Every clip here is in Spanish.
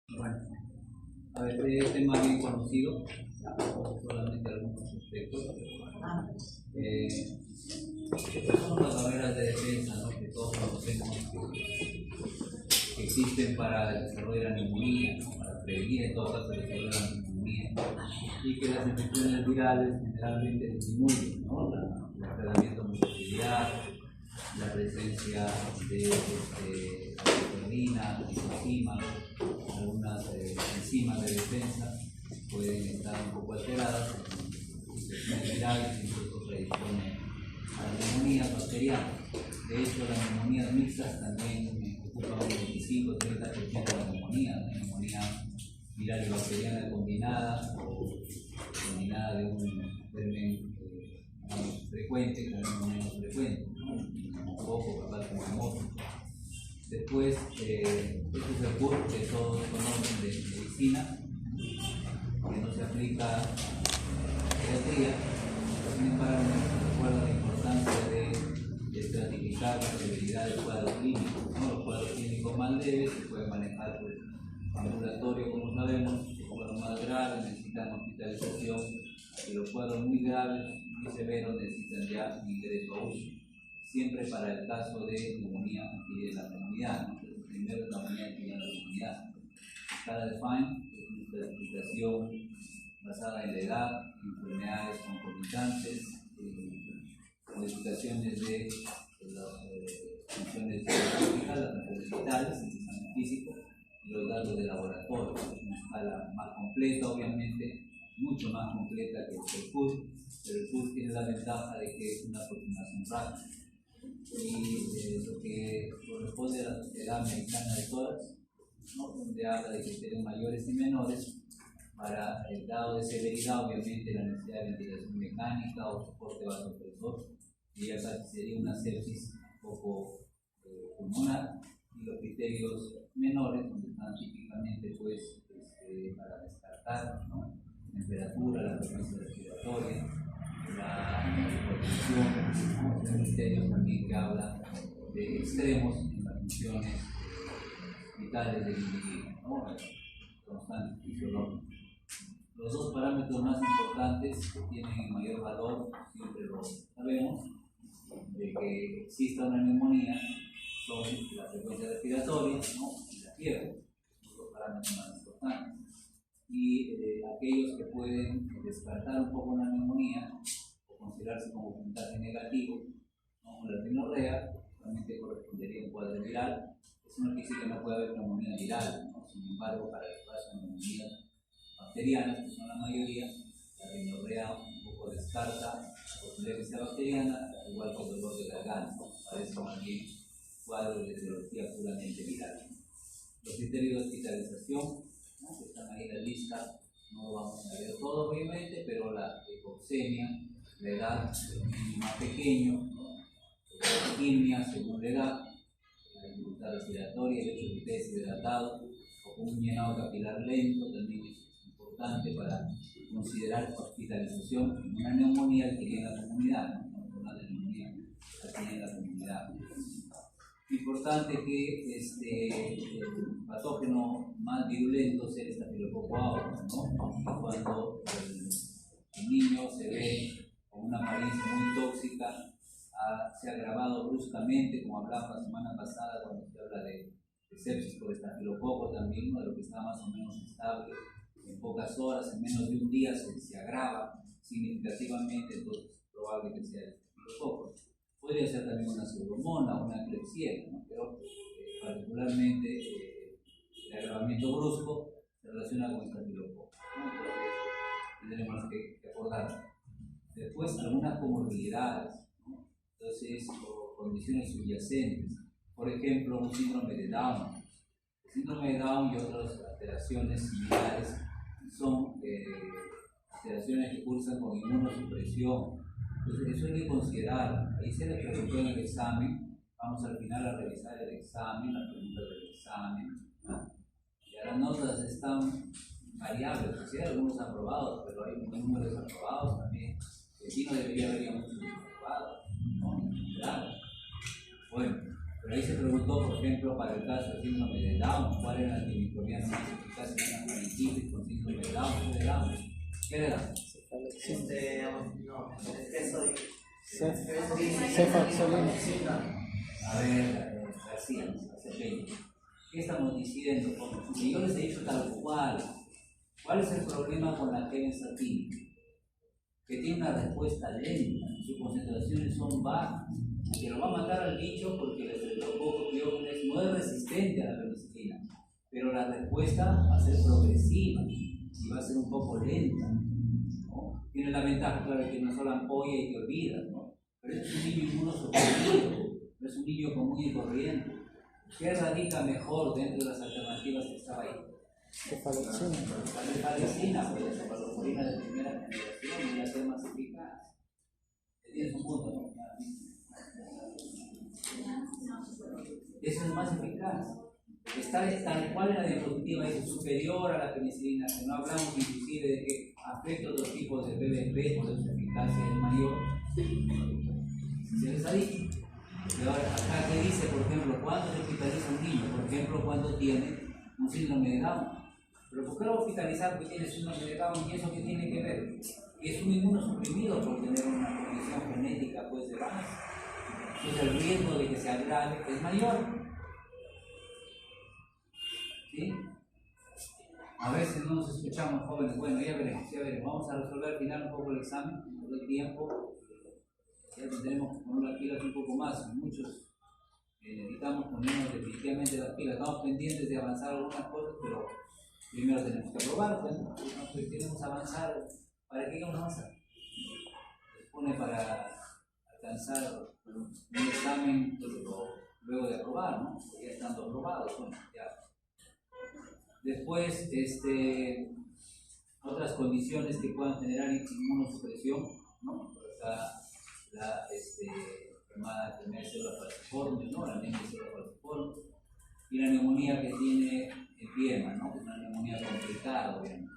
Bueno, a ver, este tema bien conocido, solamente algunos aspectos. Son las barreras de defensa, ¿no? Que todos conocemos que existen para el desarrollo de la neumonía, ¿no? Para prevenir en todo caso el desarrollo de la neumonía, y que las infecciones virales generalmente disminuyen, ¿no? El tratamiento de motilidad, la presencia de la citosina, algunas enzimas de defensa pueden estar un poco alteradas, infecciones virales, incluso predispone a la neumonía bacteriana. De hecho, las neumonías mixtas también ocupan un 25-30% de la neumonía viral y bacteriana combinada o combinada de un germen frecuente con uno menos frecuente, ¿no? Un poco, capaz con otro. Después, este es el curso que todos conocen de medicina, que no se aplica a pediatría. Sin embargo, recuerda la importancia de estratificar la severidad del cuadro clínico, ¿no? Los cuadros clínicos más leves se pueden manejar por ambulatorio, como sabemos. Los cuadros más graves necesitan hospitalización y los cuadros muy graves, muy severos, necesitan ya ingreso a UCI. Siempre para el caso de neumonía y de la comunidad, ¿no? Primero es la neumonía y la comunidad. Escala de Fine es una clasificación basada en la edad, enfermedades concomitantes, modificaciones de las funciones biológicas, las funciones vitales, el examen físico y los datos de laboratorio. Es una escala más completa, obviamente, mucho más completa que el CUR, pero el CUR tiene la ventaja de que es una aproximación rápida. Y lo que corresponde a la Sociedad Americana de Tórax, ¿no? Donde habla de criterios mayores y menores para el grado de severidad, obviamente la necesidad de ventilación mecánica o soporte vasopresor, y ya casi sería una sepsis un poco pulmonar, y los criterios menores, donde están típicamente pues, para descartar, ¿no? Temperatura, la frecuencia respiratoria, la hipertensión, son criterios también que hablan de extremos en las funciones vitales del individuo, ¿no? Constantes fisiológicos. Los dos parámetros más importantes que tienen el mayor valor, siempre lo sabemos, de que exista una neumonía son la frecuencia respiratoria, ¿no? Y la fiebre, los dos parámetros más importantes. Y aquellos que pueden descartar un poco una neumonía o considerarse como puntaje negativo, ¿no? La rinorrea realmente correspondería a un cuadro viral. Eso no quiere decir que no pueda haber neumonía viral, ¿no? Sin embargo, para el caso de neumonías bacterianas, que son la mayoría, la rinorrea un poco descarta la posibilidad que sea bacteriana, igual que el dolor de garganta, ¿no? Parece más bien cuadros de etiología puramente viral. Los criterios de hospitalización, ¿no? Que están ahí en la lista, no lo vamos a ver todo obviamente, pero la hipoxemia, la edad del niño más pequeño, ¿no? La arritmia según la edad, la dificultad respiratoria, el hecho de que esté deshidratado, o un llenado capilar lento también es importante para considerar hospitalización en una neumonía adquirida en la comunidad, ¿no? Una neumonía adquirida en la comunidad. Importante que el patógeno más virulento sea el estafilococo aureus, ¿no? Y cuando el niño se ve con una apariencia muy tóxica, se ha agravado bruscamente, como hablaba la semana pasada cuando se habla de sepsis por estafilococo también, ¿no? De lo que está más o menos estable, en pocas horas, en menos de un día se agrava significativamente, entonces es probable que sea el estafilococo. Podría ser también una pseudomonas, una Klebsiella, ¿no? Pero particularmente el agravamiento brusco se relaciona con estafilococo, ¿no? Entonces tenemos que acordar. Después algunas comorbilidades, ¿no? Entonces, o condiciones subyacentes, por ejemplo, un síndrome de Down. El síndrome de Down y otras alteraciones similares son alteraciones que cursan con inmunosupresión. Entonces, eso hay que considerar. Ahí se le preguntó en el examen, vamos al final a revisar el examen, las preguntas del examen, ¿no? Y las notas están variables, o sea, algunos aprobados, pero hay un número de desaprobados también. Aquí no debería haber muchos desaprobados, ¿no? Claro. Bueno, pero ahí se preguntó, por ejemplo, para el caso del síndrome de Down, cuál era el antimicrobiano más eficaz ¿Qué le da? Cefalexina. A ver, García, ¿qué estamos diciendo? Si yo les he dicho tal cual, ¿cuál es el problema con la T-benzatina? Que tiene una respuesta lenta, sus concentraciones son bajas, que lo va a matar al bicho porque el estreptococo piógenes no es resistente a la penicilina, pero la respuesta va a ser progresiva y va a ser un poco lenta, ¿no? Tiene la ventaja, claro, que una sola ampolla y te olvidas, ¿no? Pero es un niño inmunosuprimido, no es un niño común y corriente. ¿Qué radica mejor dentro de las alternativas que estaba ahí? Cefalexina. La cefalexina, pues la cefalosporina de primera generación y la ser más eficaz. Tienes un punto, ¿no? Eso es más eficaz. Está tal cual en la diapositiva, es superior a la penicilina, que no hablamos inclusive de que afecta a otros tipos de PVP, por su eficacia es mayor. ¿Se les ha dicho? Pero ahora, acá que dice, por ejemplo, cuándo se hospitaliza un niño, por ejemplo, cuando tiene un síndrome de Down. Pero ¿por qué lo hospitalizar porque tiene síndrome de Down? ¿Y eso qué tiene que ver? Es un inmunosuprimido por tener una condición genética pues de base. Entonces el riesgo de que se agrave es mayor. ¿Sí? A veces no nos escuchamos, jóvenes. Bueno, ya veremos, ya veremos. Vamos a resolver al final un poco el examen, no doy tiempo. Ya tendremos que poner las pilas un poco más. Muchos necesitamos ponernos definitivamente las pilas. Estamos pendientes de avanzar algunas cosas, pero primero tenemos que aprobar. Bueno, si queremos avanzar, ¿para qué vamos a avanzar? Se pone para alcanzar un examen luego de aprobar, ¿no? Ya estando aprobados, bueno, ya. Después, otras condiciones que puedan generar inmunosupresión, ¿no? Está la llamada enfermedad de células falciformes, ¿no? La anemia de células falciformes, y la neumonía que tiene empiema, ¿no? Que es una neumonía complicada, obviamente.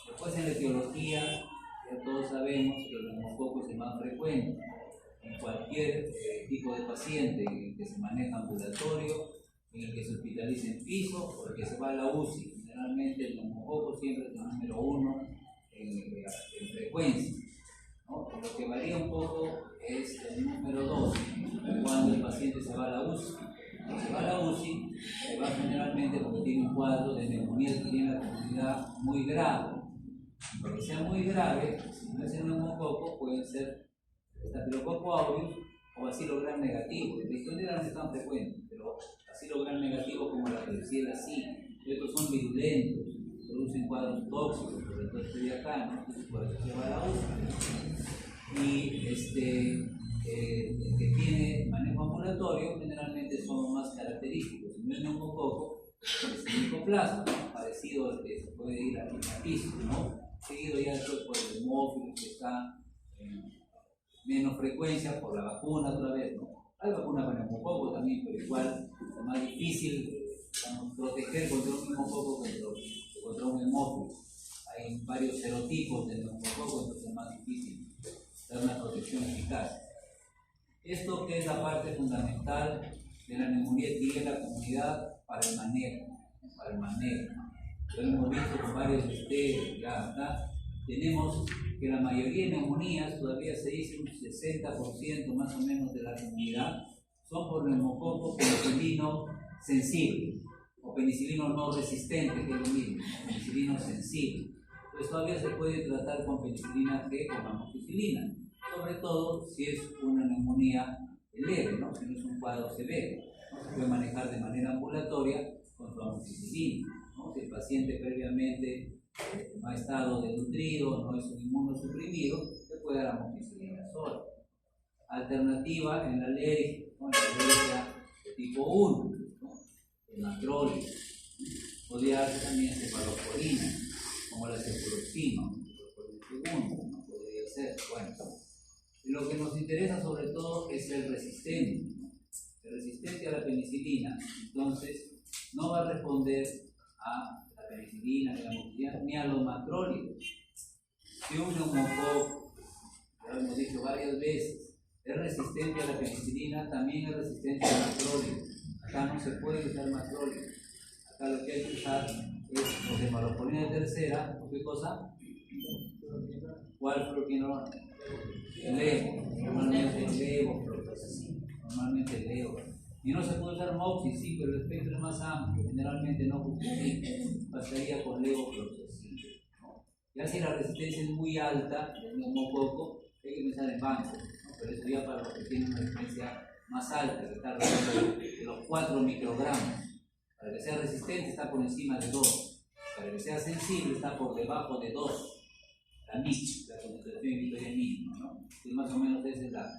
Después, en la etiología, ya todos sabemos que el neumococo es el más frecuente en cualquier tipo de paciente en el que se maneja ambulatorio, en el que se hospitaliza en piso o el que se va a la UCI. Generalmente el neumococo siempre es el número 1 en frecuencia, ¿no? Lo que varía un poco es el número 2, cuando el paciente se va a la UCI. Cuando se va a la UCI, se va generalmente porque tiene un cuadro de neumonía que tiene la comunidad muy grave. Porque sea muy grave, si no es el neumococo, pueden ser Staphylococcus aureus o bacilo gram negativo. En la historia no es tan frecuente, pero bacilo gram negativo como la Klebsiella sí. Estos son virulentos, producen cuadros tóxicos, por el todo de acá, ¿no? Entonces por eso se va a la UCI. Y el que tiene manejo ambulatorio generalmente son más característicos. Si no es neumococo, es el micoplasma, ¿no? Parecido al que se puede ir al piso, ¿no? Seguido ya después por el hemófilo que está en menos frecuencia por la vacuna otra vez, ¿no? Hay vacunas para neumococo también, pero igual es más difícil proteger contra un neumococo que contra un hemófilo. Hay varios serotipos de neumococo, entonces es más difícil dar una protección eficaz. Esto que es la parte fundamental de la neumonía tiene la comunidad para el manejo. Lo hemos visto con varios de ustedes ya acá. Tenemos que la mayoría de neumonías, todavía se dice un 60% más o menos de la comunidad, son por neumococo penicilino sensible o penicilino no resistente, que es lo mismo, penicilino sensible. Pues todavía se puede tratar con penicilina G con amoxicilina, sobre todo si es una neumonía leve, ¿no? Si no es un cuadro severo, ¿no? Se puede manejar de manera ambulatoria con su amoxicilina, ¿no? Si el paciente previamente no ha estado desnutrido, no es un inmunosuprimido, se puede dar amoxicilina sola. Alternativa en la alergia, ¿no? En la alergia de tipo 1, ¿no? El macrolio. Podría darse también cefalosporina, como la cefuroxima, ¿no? Podría ser. Bueno, lo que nos interesa sobre todo es el resistente, ¿no? El resistente a la penicilina, entonces no va a responder a la penicilina, ni a la amoxicilina, ni a los macrólidos. Si un neumococo, ya lo hemos dicho varias veces, es resistente a la penicilina, también es resistente al macrólido. Acá no se puede usar macrólido. Acá lo que hay que usar es o cefalosporina de tercera, ¿o qué cosa? ¿Cuál fluoroquinolona? El levo, normalmente el levofloxacina, normalmente el levo. Y no se puede usar moxi, sí, pero el espectro es más amplio, generalmente no justifica, pasaría por levofloxacina. Ya si la resistencia es muy alta del neumococo, hay que pensar en bancos, ¿no? Pero eso ya para los que tienen una resistencia más alta, que está alrededor de los 4 microgramos. Para que sea resistente está por encima de 2. Para que sea sensible está por debajo de 2. La MIC, la concentración inhibitoria mínima, ¿no? Y más o menos esa es la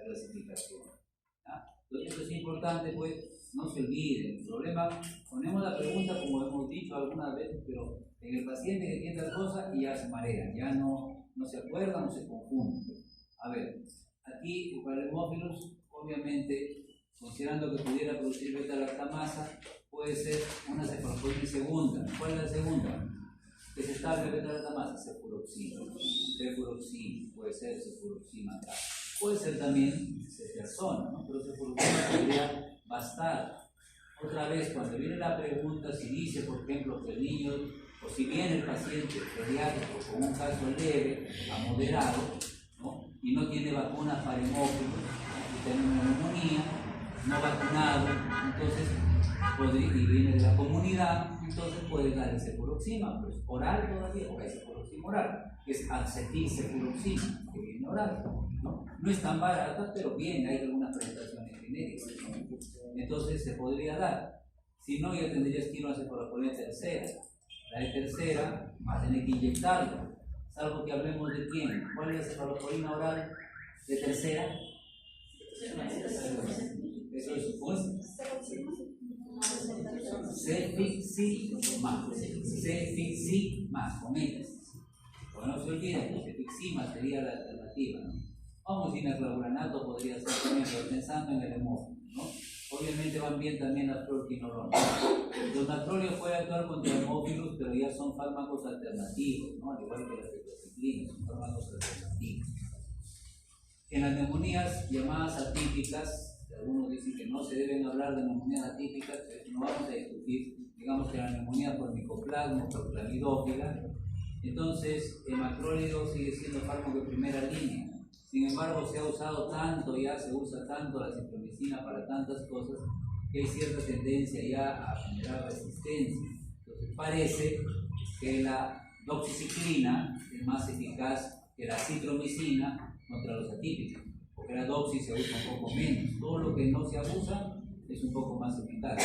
clasificación. ¿Ya? Entonces eso es importante, pues, no se olviden. El problema, ponemos la pregunta como hemos dicho algunas veces, pero en el paciente que tiene tal cosa y ya se marea, ya no se acuerda, no se confunde. A ver, aquí para el hemófilos, obviamente, considerando que pudiera producir beta-lactamasa, puede ser una cefalosporina segunda. ¿Cuál es la segunda? Que se estable beta-lactamasa, cefuroxima. Cefuroxima, puede ser cefuroxima acá. Puede ser también ceftriaxona, ¿no? Pero cefuroxima podría bastar. Otra vez, cuando viene la pregunta, si dice, por ejemplo, que el niño, o si viene el paciente pediátrico con un caso leve a moderado, ¿no? Y no tiene vacunas para hemófilos, ¿no? Y tiene una neumonía, no vacunado, entonces y viene de la comunidad, entonces puede dar el cefuroxima, pues oral todavía, o es cefuroxima oral, que es acetilcefuroxima, que viene oral, ¿no? No es tan barata, pero viene, hay algunas presentaciones genéricas, ¿no? Entonces se podría dar. Si no, ya tendrías que ir a una cefalosporina tercera. La de tercera va a tener que inyectarlo, salvo que hablemos de quién. ¿Cuál es la cefalosporina oral de tercera? Eso es cefixima, con énfasis. Pero no se olviden que cefixima sería la alternativa, ¿no? Vamos, dinacloruranato podría ser también, pero pensando en el hemófilo, ¿no? Obviamente van bien también las fluoroquinolonas. Los natrolios pueden actuar contra hemófilos, pero ya son fármacos alternativos, ¿no? Al igual que las tetraciclinas, son fármacos alternativos. En las neumonías llamadas atípicas, algunos dicen que no se deben hablar de neumonías atípicas, pero no vamos a discutir, digamos que la neumonía por micoplasma, por clamidófila, entonces el macrólido sigue siendo fármaco de primera línea. Sin embargo, se ha usado tanto, ya se usa tanto la cipromicina para tantas cosas, que hay cierta tendencia ya a generar resistencia. Entonces parece que la doxiciclina es más eficaz que la citromicina contra los atípicos, porque la doxi se usa un poco menos. Todo lo que no se abusa es un poco más eficaz.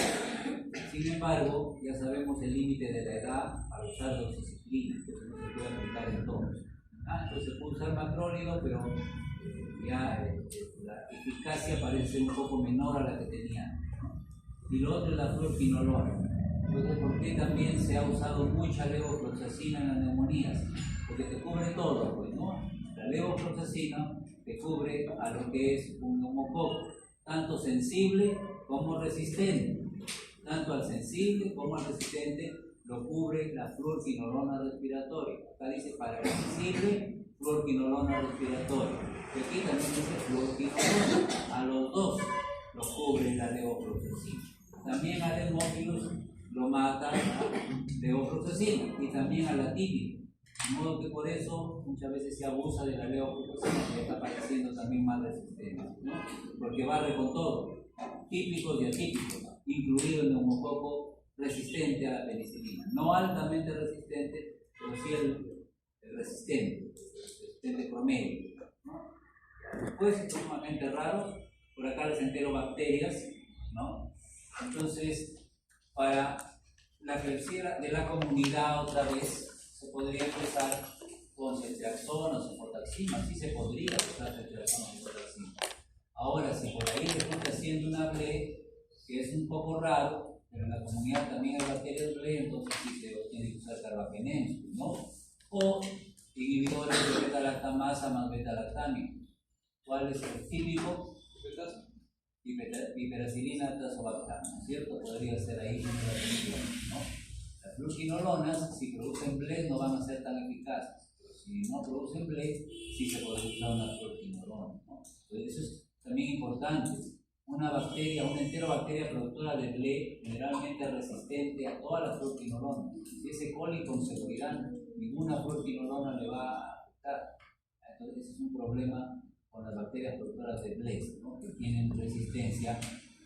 Sin embargo, ya sabemos el límite de la edad para usar doxiciclina, entonces no se puede aplicar en todos. Entonces se puede usar macrólido, pero ya la eficacia parece ser un poco menor a la que tenía, ¿no? Y lo otro es la fluoroquinolona. Entonces, ¿por qué también se ha usado mucha levofloxacina en las neumonías? Porque te cubre todo, pues, ¿no? La levofloxacina te cubre a lo que es un neumococo, tanto sensible como resistente. Tanto al sensible como al resistente lo cubre la fluoroquinolona respiratoria. Acá dice para el sensible, fluoroquinolona respiratoria. Y aquí también dice fluoroquinolona. A los dos los cubre la levofloxacina. También al hemófilos lo mata la levofloxacina y también al atípico. De modo que por eso muchas veces se abusa de la levofloxacina, que está pareciendo también más resistente, ¿no? Porque barre con todo, típicos y atípicos, incluido el neumococo resistente a la penicilina. No altamente resistente, pero sí el resistente promedio, ¿no? Después es sumamente raro, por acá les entero bacterias, ¿no? Entonces, para la tercera de la comunidad otra vez, se podría empezar con ceftriaxona o cefotaxima, sí se podría usar ceftriaxona o cefotaxima. Ahora, si por ahí resulta siendo una BLE, que es un poco raro, pero en la comunidad también hay bacterias BLE, entonces sí se tiene que usar carbapenems, ¿no? O inhibidores de beta-lactamasa más beta-lactámicos. ¿Cuál es el típico? Piperacilina, tazobactam, ¿no es cierto? Podría ser ahí una de las opciones, ¿no? Las fluoroquinolonas, si producen BLE, no van a ser tan eficaces, pero si no producen BLE, sí se puede usar una fluoroquinolona, ¿no? Entonces, eso es también importante. una enterobacteria productora de ble, generalmente resistente a todas las fluorquinolonas. Si es E. coli, con seguridad ninguna fluorquinolona le va a afectar. Entonces es un problema con las bacterias productoras de ble, ¿no? Que tienen resistencia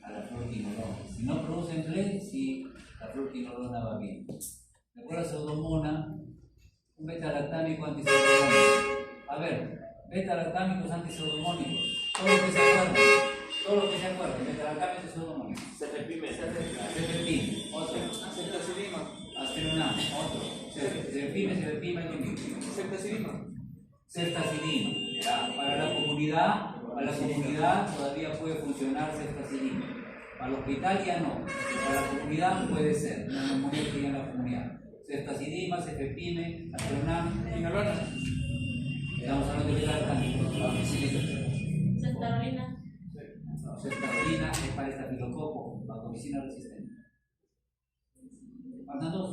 a la fluorquinolona. Si no producen ble, sí, la fluorquinolona va bien. De acuerdo a Pseudomonas, un beta-lactámico antipseudomónico. A ver, beta-lactámicos antipseudomónicos. Todo lo que se acuerda, beta-lactámico pseudomónico. Cefepime, otro. Asteronam, otro. Cefepime, ceftazidima. Para la comunidad todavía puede funcionar ceftazidima. Para el hospital ya no. Para la comunidad puede ser. Una neumonía que en la comunidad. Ceftazidima, cefepime, asteronam, quinolona. Estamos hablando de beta-lactámicos. Ceftarolina es para estafilococo, vancomicina resistente. Faltan dos.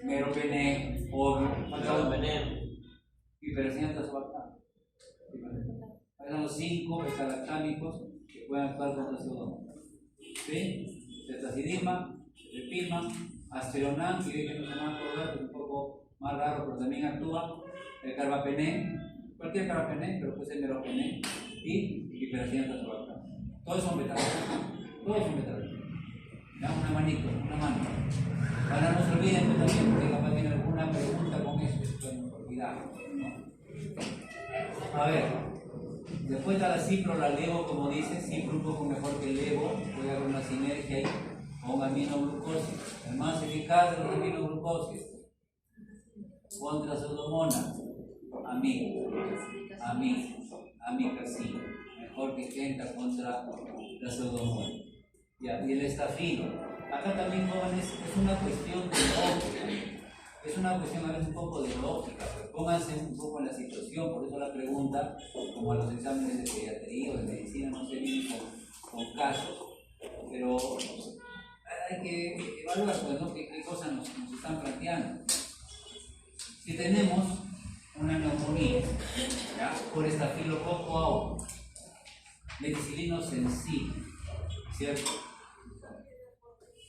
Meropenem, obvio. Faltan hiperacina subaltana. Faltan los 5 beta-lactámicos que pueden actuar contra pseudomonas. ¿Sí? Ceftacidima, cefepima, asteronam, que no se van a acordar, es un poco más raro, pero también actúa. El carbapenem, cualquier carbapenem, pero puede ser meropenem, y hiperacina subaltana. Todos son beta-lactámicos. Ya, una mano. Ahora no se olviden que también, porque capaz tiene alguna pregunta con eso, pueden olvidar, ¿no? A ver, después está la cipro, la levo, como dice, cipro un poco mejor que el levo, puede haber una sinergia ahí con aminoglucosis. El más eficaz de los aminoglucosis contra pseudomonas, amicacina, mejor que Kenta contra la pseudomonas. Ya, y el estafilo. Acá también, jóvenes, es una cuestión de lógica. Es una cuestión a veces un poco de lógica, pero pónganse un poco en la situación. Por eso la pregunta, como a los exámenes de pediatría o de medicina, no se vienen con casos, pero hay que evaluar, pues, ¿no? qué cosas nos están planteando. Si tenemos una neumonía, ¿ya? Por estafilococo aureus, meticilino sensible, ¿cierto?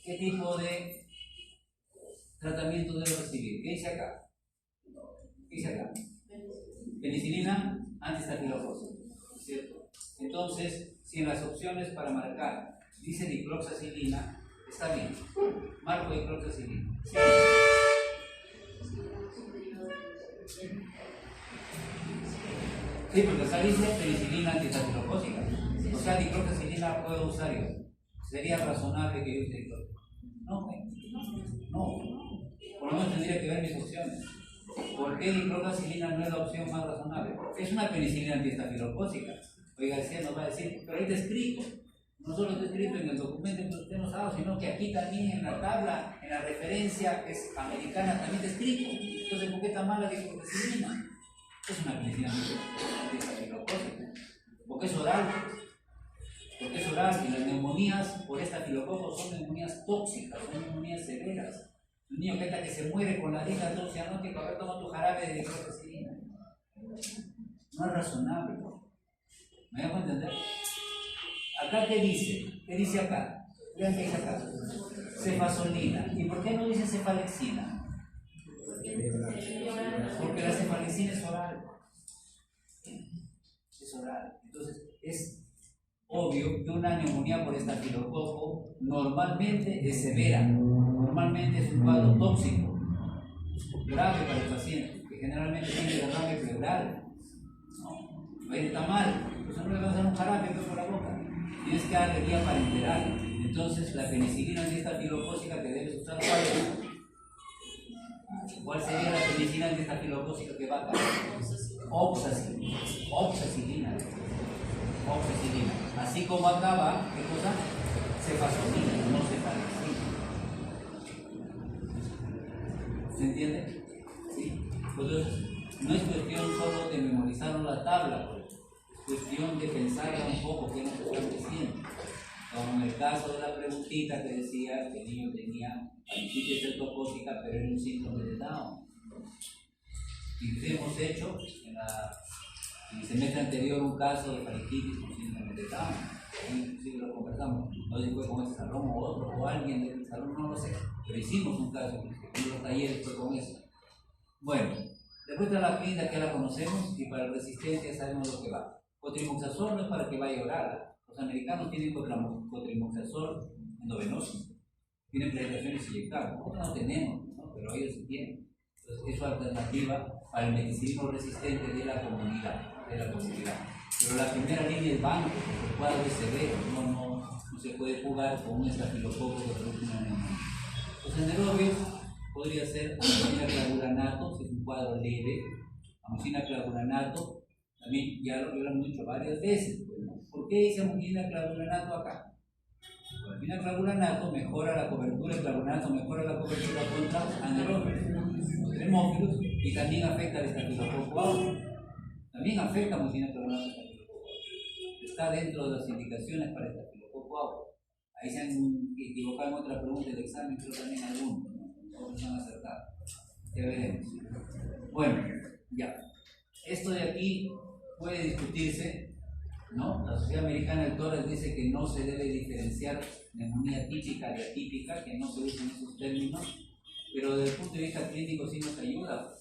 ¿Qué tipo de tratamiento debe recibir? ¿Qué dice acá? Penicilina antiestafilocócica, ¿cierto? Entonces, si en las opciones para marcar dice dicloxacilina, está bien. Marco dicloxacilina. ¿Sí? Sí, porque acá dice penicilina antiestafilocócica. O sea, dicloxacilina puedo usar yo. ¿Sería razonable que yo use dicloxacilina? No. Por lo menos tendría que ver mis opciones. ¿Por qué dicloxacilina no es la opción más razonable? Es una penicilina antiestafilocócica. Oiga, el nos va a decir, pero ahí está escrito. No solo está escrito en el documento que usted nos ha dado, sino que aquí también en la tabla, en la referencia que es americana, también está escrito. Entonces, ¿por qué está mala dicloxacilina? Es una penicilina antiestafilocócica. Porque es oral. Y las neumonías por estafilococo son neumonías tóxicas, son neumonías severas. Un niño que se muere con la dieta tóxica, no, que toma tu jarabe de dicloxacilina. No es razonable. ¿Me dejo entender? Acá, ¿qué dice? ¿Qué dice acá? Vean qué dice acá. Cefazolina. ¿Y por qué no dice cefalexina? Porque la cefalexina es oral. Entonces, es obvio que una neumonía por estafilococo normalmente es severa, normalmente es un cuadro tóxico, grave para el paciente, que generalmente tiene derrame pleural, ¿no? Ahí está mal, pues no le vas a dar un jarabe por la boca, tienes que darle vía parenteral. Entonces, la penicilina antiestafilocócica que debes usar, ¿cuál sería la penicilina antiestafilocócica que va a caer? Oxacilina. Así como acaba, ¿qué cosa? Cefazolina, no cefalexina. ¿Se entiende? ¿Sí? Entonces, no es cuestión solo de memorizar la tabla, pues. Es cuestión de pensar un poco qué nos están diciendo. Como en el caso de la preguntita que decía que el niño tenía apendicitis cefalocócica, pero era un síndrome de Down. Y que hemos hecho en Si semestre anterior un caso de faringitis con síndrome de Down, ahí sí lo conversamos, no sé si fue con ese salón o otro, o alguien del salón, no lo sé, pero hicimos un caso, en los talleres fue con eso. Bueno, después está la clínica que la conocemos y para resistencia sabemos lo que va. Cotrimoxazol no es para que vaya a orar. Los americanos tienen cotrimoxazol endovenoso, tienen presentaciones inyectables. Nosotros no tenemos, ¿no? Pero ellos sí tienen. Entonces, es su alternativa para el medicinismo resistente de la comunidad. Pero la primera línea es banco, porque el cuadro es severo, no se puede jugar con un estafilococo que produce una neumonía. Los anaerobios podría ser amoxicilina clavulanato, si es un cuadro leve, amoxicilina clavulanato, también ya lo han dicho varias veces. ¿Por qué dice amoxicilina clavulanato acá? La amoxicilina clavulanato mejora la cobertura, el clavulanato mejora la cobertura contra anaerobios, termófilos, y también afecta al estafilococo aureus. También afecta a amoxicilina clavulanato al estafilococo aureus. Está dentro de las indicaciones para el estafilococo aureus. Ahí se han equivocado en otra pregunta del examen, pero también algunos, ¿no? Todos han acertado. Ya veremos. Bueno, ya. Esto de aquí puede discutirse, ¿no? La Sociedad Americana de Torres dice que no se debe diferenciar neumonía típica de atípica, que no se usan esos términos, pero desde el punto de vista clínico sí nos ayuda.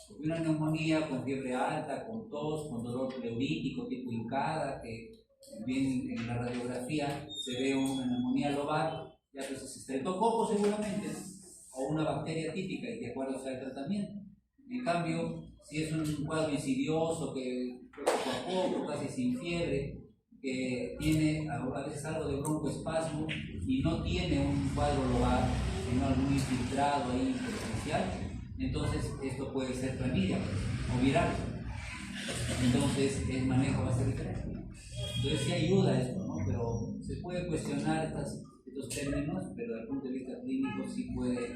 Porque una neumonía con fiebre alta, con tos, con dolor pleurítico tipo hincada, que bien en la radiografía se ve una neumonía lobar, ya pues es estreptococo seguramente, ¿no? O una bacteria típica y de acuerdo al tratamiento. En cambio, si es un cuadro insidioso que poco a poco, casi sin fiebre, que tiene a veces algo de broncoespasmo y no tiene un cuadro lobar, sino algún infiltrado ahí intersticial, entonces esto puede ser clamidia o viral. Entonces el manejo va a ser diferente. Entonces sí ayuda esto, ¿no? Pero se puede cuestionar estos términos, pero desde el punto de vista clínico sí puede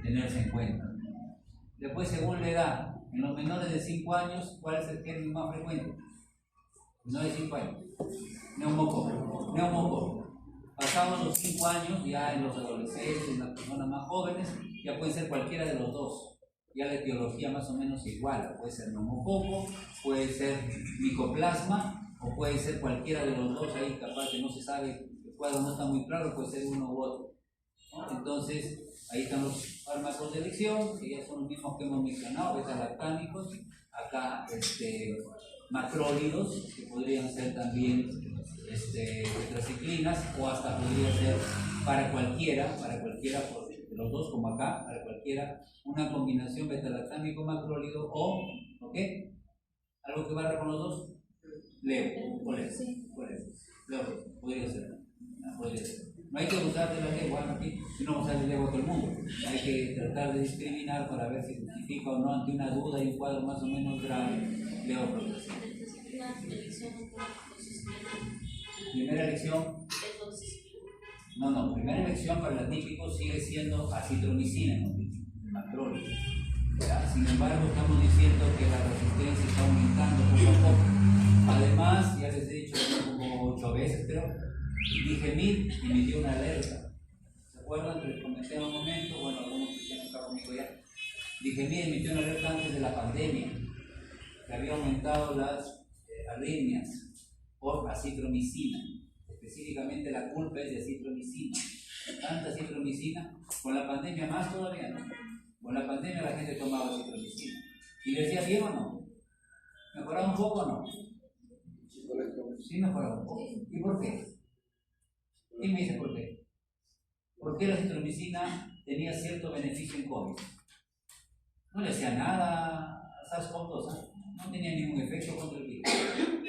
tenerse en cuenta. Después, según la edad, en los menores de 5 años, ¿cuál es el germen más frecuente? Menores de 5 años. Neumococo. Pasados los 5 años, ya en los adolescentes, en las personas más jóvenes, ya puede ser cualquiera de los dos. Ya la etiología más o menos igual. Puede ser neumococo, puede ser micoplasma, o puede ser cualquiera de los dos. Ahí capaz que no se sabe, el cuadro no está muy claro, puede ser uno u otro, ¿no? Entonces, ahí están los fármacos de elección, que ya son los mismos que hemos mencionado, beta-lactámicos, acá macrólidos, que podrían ser también tetraciclinas, o hasta podría ser para cualquiera de los dos, como acá, para cualquiera, una combinación beta-lactámico macrólido o, ¿ok? ¿Algo que barra con los dos? Leo, por eso. Leo, podría ser. No hay que usar de la lengua aquí, sino usar de lengua a todo el mundo. Hay que tratar de discriminar para ver si justifica o no ante una duda y un cuadro más o menos grave. Leo progresivo. Primera elección. No, primera elección para el atípico sigue siendo acitromicina, ¿no? Macrólido. Sin embargo, estamos diciendo que la resistencia está aumentando poco a poco. Además, ya les he dicho como 8 veces, creo, Digemid emitió una alerta. ¿Se acuerdan que les comenté en un momento? Bueno, algunos que están conmigo ya. Digemid emitió una alerta antes de la pandemia, que había aumentado las arritmias por acitromicina. Específicamente la culpa es de acitromicina. Tanta acitromicina, con la pandemia más todavía, ¿no? Con la pandemia la gente tomaba acitromicina. ¿Y le decía bien o no? ¿Mejoraba un poco o no? Sí, mejoraba un poco. ¿Y por qué? ¿Quién me dice por qué? ¿Por qué la acitromicina tenía cierto beneficio en COVID? No le hacía nada a SARS-CoV-2, no tenía ningún efecto contra el virus,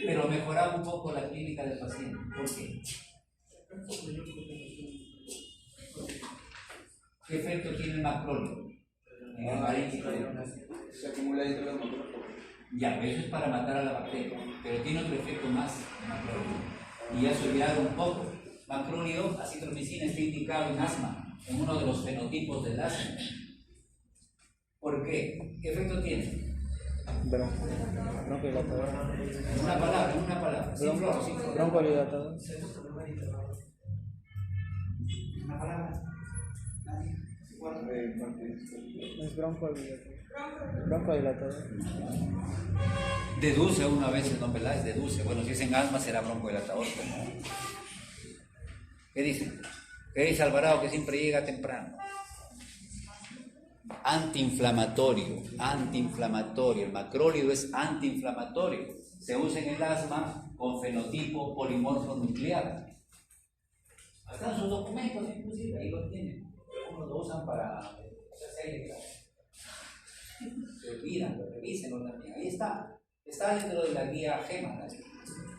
pero mejoraba un poco la clínica del paciente. ¿Por qué? ¿Qué efecto tiene el macrólido? En el paríntico. Se acumula dentro de los macrófagos. Ya, eso es para matar a la bacteria, pero tiene otro efecto más el macrólido. Y ya se olvidaron un poco. Macrólido, acitromicina, está indicado en asma, en uno de los fenotipos del asma. ¿Por qué? ¿Qué efecto tiene? Broncodilatador. Una palabra. Sin flor. Broncodilatador. Una palabra. ¿Nadie? Es broncodilatador. Broncodilatador. Deduce uno a veces, don Peláez, deduce. Bueno, si es en asma será broncodilatador. ¿No? ¿Qué dice? ¿Qué dice Alvarado que siempre llega temprano? Antiinflamatorio, antiinflamatorio. El macrólido es antiinflamatorio. Se usa en el asma con fenotipo polimorfo nuclear. Están sus documentos, inclusive, ahí lo tienen. Algunos lo usan para se olvidan, pero revísenlo también. Ahí está. Está dentro de la guía GEMA,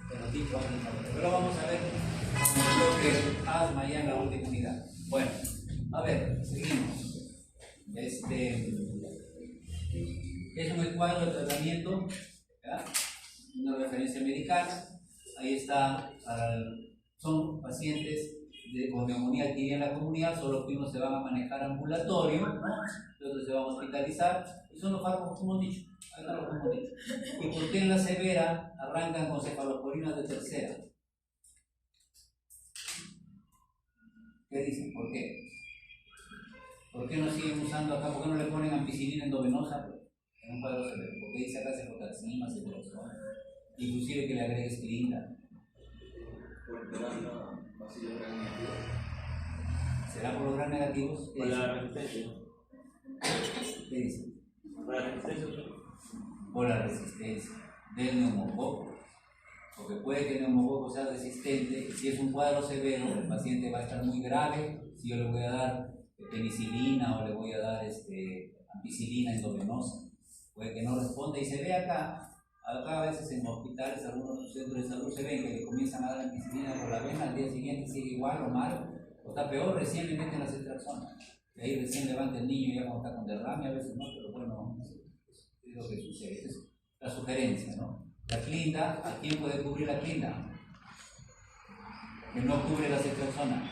fenotipo antiinflamatorio. Pero vamos a ver lo que es asma ya en la última unidad. Bueno, a ver, seguimos. Es un cuadro de tratamiento, ¿ya? Una referencia medical. Ahí está, son pacientes con neumonía adquirida en la comunidad, solo que unos se van a manejar ambulatorio, ¿no? Y otros se van a hospitalizar, y son los fármacos como hemos dicho. Ahí están los que hemos dicho. ¿Y por qué en la severa arrancan con cefalosporinas de tercera? ¿Qué dicen? ¿Por qué? ¿Por qué no siguen usando acá? ¿Por qué no le ponen ampicilina endovenosa en un cuadro severo? ¿Por qué dice acá cefotaxima, cefalosporina? Inclusive que le agregues clínica. ¿Será por los gran negativos? Por la resistencia. ¿Qué dice? Por la resistencia. Por la resistencia del neumococo. Porque puede que el neumococo sea resistente, y si es un cuadro severo, el paciente va a estar muy grave. Si yo le voy a dar penicilina o le voy a dar ampicilina endovenosa, puede que no responda, y se ve acá a veces en hospitales, algunos centros de salud se ven que le comienzan a dar ampicilina por la vena, al día siguiente sigue igual o mal, o está peor, recién le meten la ceftriaxona, y ahí recién levanta el niño ya cuando está con derrame, a veces no, pero bueno, es lo que sucede. Es la sugerencia, ¿no? La clinda, ¿a quién puede cubrir la clinda? Que no cubre la ceftriaxona.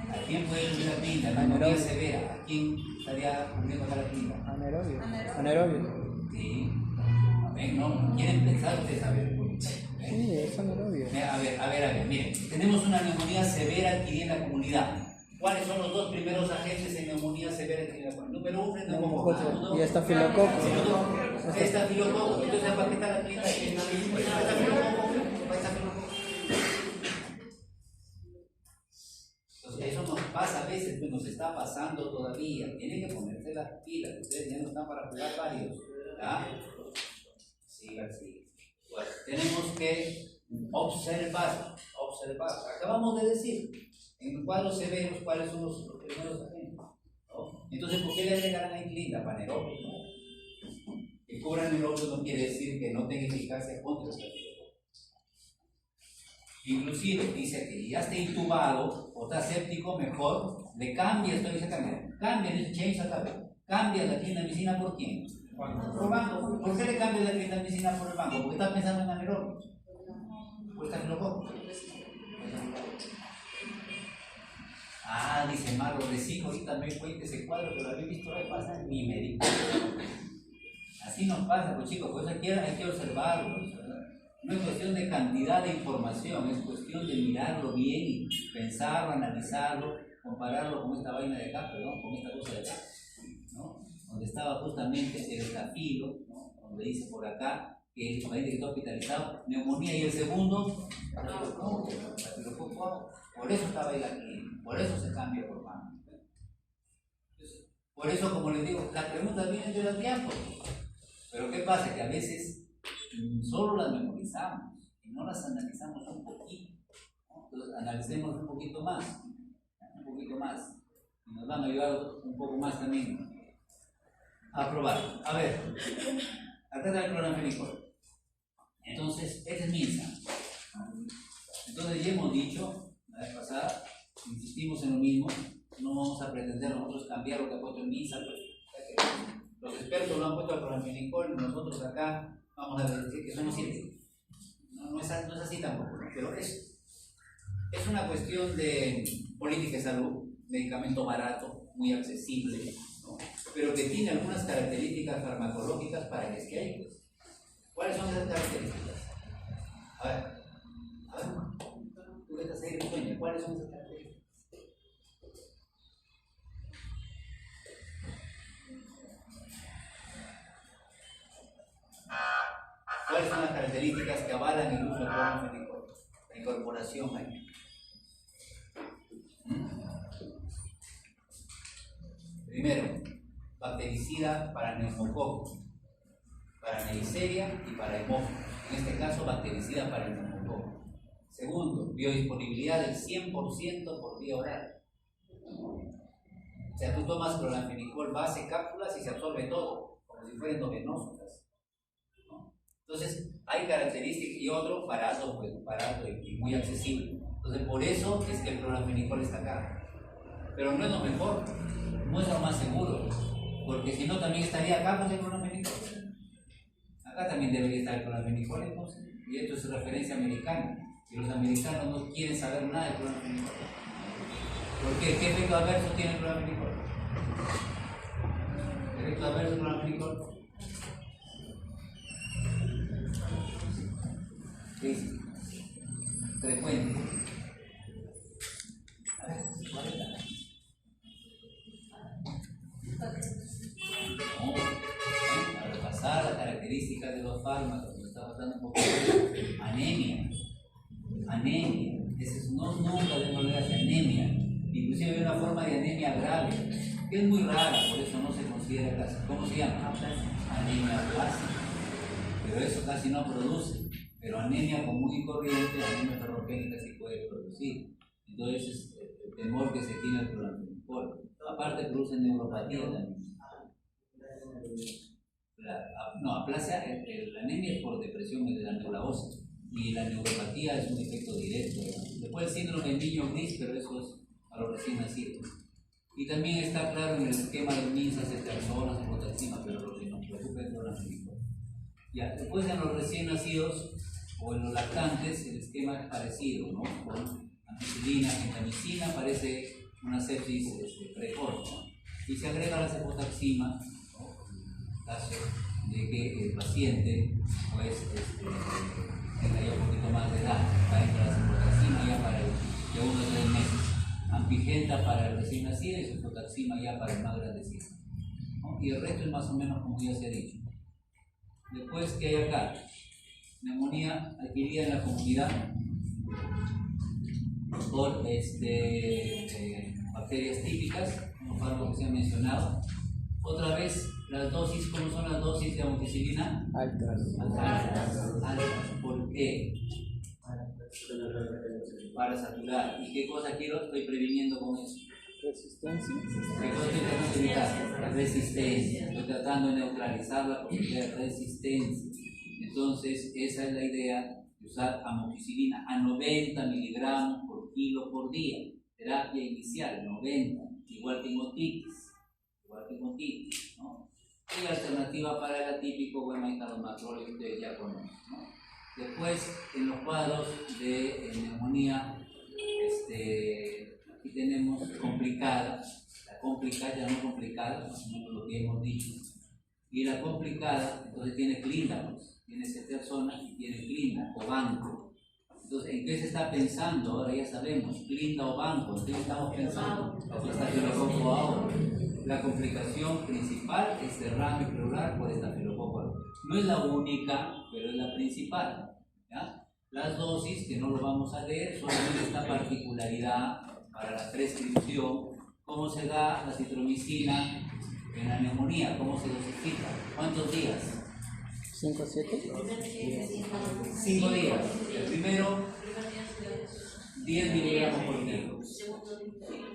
¿A quién puede cubrir la clinda? La neumonía severa, ¿a quién estaría cubriendo acá la clinda? Anaerobio. Anaerobio. Sí. A ver, no quieren pensar ustedes, a ver. Sí, es anaerobio. A ver, miren, tenemos una neumonía severa adquirida en la comunidad. ¿Cuáles son los dos primeros agentes en neumonía severa adquirida en la comunidad? Número uno es neumococo. Y estafilococo. Estafilococo. Entonces, ¿para qué está la clínica? Estafilococo. Entonces, eso nos pasa a veces, pues nos está pasando todavía. Tienen que ponerse las pilas. Ustedes ya no están para jugar varios. ¿Ah? Sí, así. Bueno, tenemos que observar. Acabamos de decir en cuadros severos cuáles son los primeros agentes, ¿no? Entonces, ¿por qué le agregarán a clínica? Panerol, ¿no? Que cubran el óvulo no quiere decir que no tenga eficacia contra el estafilococo. Inclusive dice que ya esté intubado o está séptico, mejor le cambia, esto dice cambia, dice change acá, cambia la clindamicina por quién. Por banco. ¿Por qué le cambia la clindamicina por el banco? Porque está pensando en anaerobio. ¿O estafilococo? Ah, dice Marlo, recién ahorita me cuente ese cuadro, pero había visto la vez pasada ni me di cuenta. Así nos pasa, pues chicos, pues hay que observarlo. No es cuestión de cantidad de información, es cuestión de mirarlo bien y pensarlo, analizarlo, compararlo con esta vaina de acá, perdón, con esta cosa de acá, ¿no? Donde estaba justamente el estafilo, ¿no? Donde dice por acá que el paciente que está hospitalizado, neumonía, y el segundo, por eso estaba ahí la clínica, por eso se cambia por mano. Por eso, como les digo, las preguntas vienen de los tiempos. Pero ¿qué pasa? Que a veces solo las memorizamos y no las analizamos un poquito, ¿no? Entonces analicemos un poquito más, y nos van a ayudar un poco más también a probar. A ver, acá está el cloranfenicol. Entonces, este es MINSA. Entonces ya hemos dicho la vez pasada, insistimos en lo mismo, no vamos a pretender nosotros cambiar lo que ha puesto en MINSA, pues, los expertos lo han puesto al cloranfenicol, nosotros acá vamos a decir que eso no sirve. No es así tampoco, ¿no? Pero es una cuestión de política de salud, medicamento barato, muy accesible, ¿no? Pero que tiene algunas características farmacológicas para que esté ahí. ¿Cuáles son esas características? A ver, tú estás ahí en sueño, ¿cuáles son esas características? ¿Cuáles son las características que avalan el uso del clorofenicol? La incorporación ahí. Primero, bactericida para neumococo, para Neisseria y para hemófilos. En este caso, bactericida para el neumococo. Segundo, biodisponibilidad del 100% por vía oral. O sea, tú tomas cloranfenicol base cápsulas y se absorbe todo, como si fuera endovenoso casi, ¿no? Entonces, hay características y otro barato, pues, barato y muy accesible. Entonces, por eso es que el cloranfenicol está acá. Pero no es lo mejor, no es lo más seguro, porque si no también estaría acá con el cloranfenicol. Acá también debería estar el cloranfenicol, entonces. Y esto es referencia americana. Y los americanos no quieren saber nada del cloranfenicol. ¿Por qué? ¿Qué efecto adverso tiene el cloranfenicol? ¿Qué efecto adverso del cloranfenicol? Es frecuente. A ver, ¿cuál es la? No, para repasar las características de los fármacos, nos está faltando un poco de anemia. Anemia, nunca debemos ver hacia anemia. Inclusive hay una forma de anemia grave, que es muy rara, por eso no se considera casi. ¿Cómo se llama? Anemia aplásica. Pero eso casi no produce. Pero anemia común y corriente, anemia ferropénica sí puede producir. Entonces es el temor que se tiene al cloranfenicol. Aparte produce neuropatía también. Aplasia, la anemia es por depresión de la médula ósea. Y la neuropatía es un efecto directo. Después el síndrome del niño gris, pero eso es a los recién nacidos. Y también está claro en el esquema de MINSA, ceftriaxona, cefotaxima, pero lo que nos preocupa es el cloranfenicol. Ya, después en los recién nacidos o en los lactantes el esquema es parecido, ¿no? Con ampicilina, gentamicina, aparece una sepsis precoz, ¿no? Y se agrega la cefotaxima, ¿no? En caso de que el paciente pues tenga ya un poquito más de edad, va a entrar la cefotaxima ya para de 1 a 3 meses, ampigenta para el recién nacido y cefotaxima ya para el más grandecito, ¿no? Y el resto es más o menos como ya se ha dicho. Después, ¿qué hay acá? Neumonía adquirida en la comunidad por bacterias típicas, como algo que se ha mencionado. Otra vez, las dosis, ¿cómo son las dosis de amoxicilina? Altas. Altas. ¿Por qué? Para saturar. ¿Y qué cosa estoy previniendo con eso? Resistencia. ¿Qué cosa estoy tratando de evitar? La resistencia. Estoy tratando de neutralizar la posibilidad de resistencia. Entonces, esa es la idea de usar amoxicilina a 90 miligramos por kilo por día. Terapia inicial, 90, igual que en otitis, ¿no? Y la alternativa para el atípico, bueno, ahí están los macróleos que ustedes ya conocen, ¿no? Después, en los cuadros de neumonía, aquí tenemos complicada, la complicada, ya no complicada, más o menos lo que hemos dicho. Y la complicada, entonces tiene clíndapos, tiene ceftriaxona y tiene clinda o banco. Entonces, ¿en qué se está pensando? Ahora ya sabemos, clinda o banco, ¿en qué estamos pensando? Estafilococo aureus. La complicación principal es derrame pleural por estafilococo aureus. No es la única, pero es la principal, ¿ya? Las dosis, que no lo vamos a leer, solamente esta particularidad para la prescripción, cómo se da la citromicina en la neumonía, cómo se dosifica, cuántos días. 5 a 7. 5 días. El primero, 10 miligramos por kilo.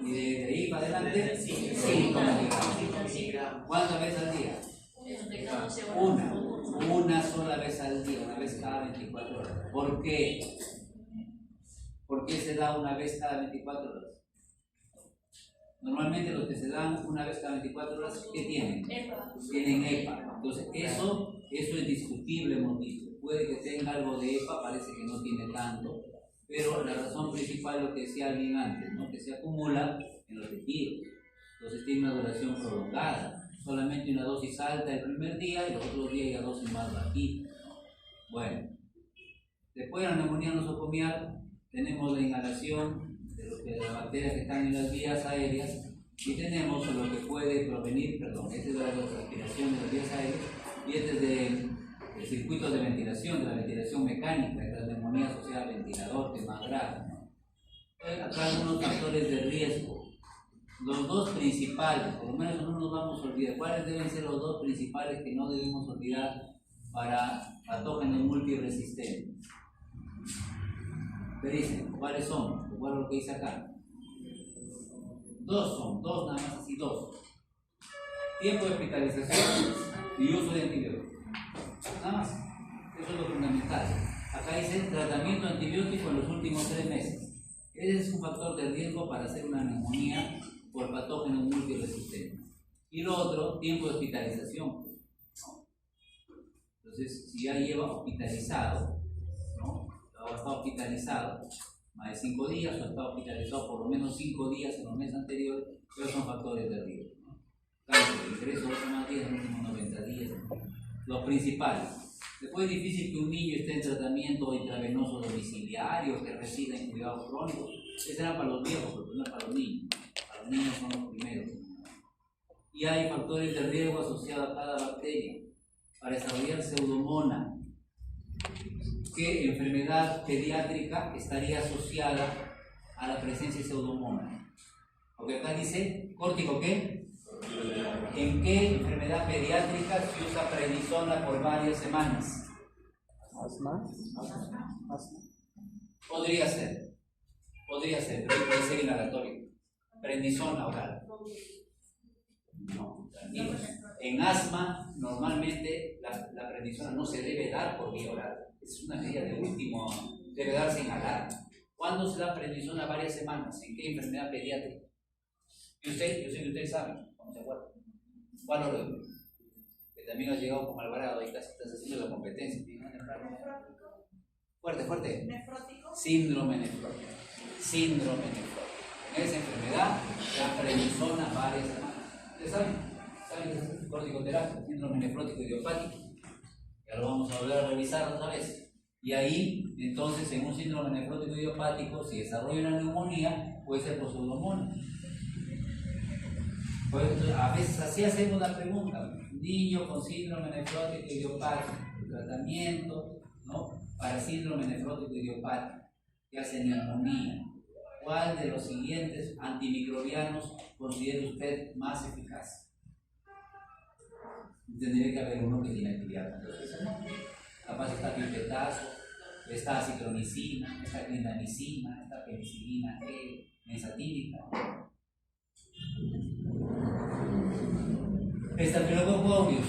Y de ahí para adelante, 5 miligramos. ¿Cuántas veces al día? Una sola vez al día, una vez cada 24 horas. ¿Por qué? ¿Por qué se da una vez cada 24 horas? Normalmente los que se dan una vez cada 24 horas, ¿qué tienen? Tienen EPA. Entonces, eso es discutible, hemos dicho. Puede que tenga algo de EPA, parece que no tiene tanto, pero la razón principal es lo que decía alguien antes, ¿no? Que se acumula en los tejidos. Entonces, tiene una duración prolongada. Solamente una dosis alta el primer día y los otros días ya dosis más bajitas, ¿no? Bueno, después de la neumonía nosocomial, tenemos la inhalación de las bacterias que están en las vías aéreas y tenemos lo que puede provenir, esta es la respiración de las vías aéreas y este es el circuito de la ventilación mecánica, de la neumonía asociada al ventilador, que es más grave, ¿no? Acá algunos factores de riesgo. Los dos principales, por lo menos no nos vamos a olvidar. ¿Cuáles deben ser los dos principales que no debemos olvidar para patógenos multiresistentes? ¿Qué dicen? ¿Cuáles son? Recuerdo lo que dice acá. Dos nada más, así dos. Tiempo de hospitalización y uso de antibióticos. Nada más. Eso es lo fundamental. Acá dice tratamiento antibiótico en los últimos 3 meses. Ese es un factor de riesgo para hacer una neumonía por patógenos multiresistentes. Y lo otro, tiempo de hospitalización. Entonces, si ya lleva hospitalizado, ¿no? O está hospitalizado más de 5 días, o está hospitalizado por lo menos 5 días en los meses anteriores, esos son factores de riesgo, ¿no? Cáncer, ingreso 8 más días en los últimos 90 días, ¿no? Los principales. Después es difícil que un niño esté en tratamiento intravenoso domiciliario, que resida en cuidados crónicos. Ese era para los viejos, pero no es para los niños. Para los niños son los primeros. Y hay factores de riesgo asociados a cada bacteria. Para desarrollar pseudomonas, ¿qué enfermedad pediátrica estaría asociada a la presencia de pseudomonas? Porque acá dice, ¿córtico qué? ¿En qué enfermedad pediátrica se usa prednisona por varias semanas? Asma. Podría ser, pero puede ser inhalatorio. Prednisona oral. No, tranquilos. En asma, normalmente la prednisona no se debe dar por vía oral. Es una medida de último, debe darse inhalar. ¿Cuándo se da prednisona? Varias semanas. ¿En qué enfermedad pediátrica? Y usted, yo sé que usted sabe, ¿cómo se acuerda? ¿Cuál orden? Que también ha llegado como Alvarado y casi estás haciendo la competencia. Fuerte. Nefrótico. Síndrome nefrótico. En esa enfermedad, la prednisona varias semanas. ¿Ustedes saben? ¿Saben qué es corticoterapia? Síndrome nefrótico idiopático. Ya lo vamos a volver a revisar otra vez. Y ahí, entonces, en un síndrome nefrótico idiopático, si desarrolla una neumonía, puede ser por pseudomonas. Pues, a veces así hacemos la pregunta: niño con síndrome nefrótico idiopático, tratamiento, ¿no? Para síndrome nefrótico idiopático, que hace neumonía. ¿Cuál de los siguientes antimicrobianos considera usted más eficaz? Tendría que haber uno que tiene actividad. Entonces, ¿no? Capaz está pipetazo, está aciclomicina, está clindamicina, está penicilina E, mesatínica. Estafilococcus aureus.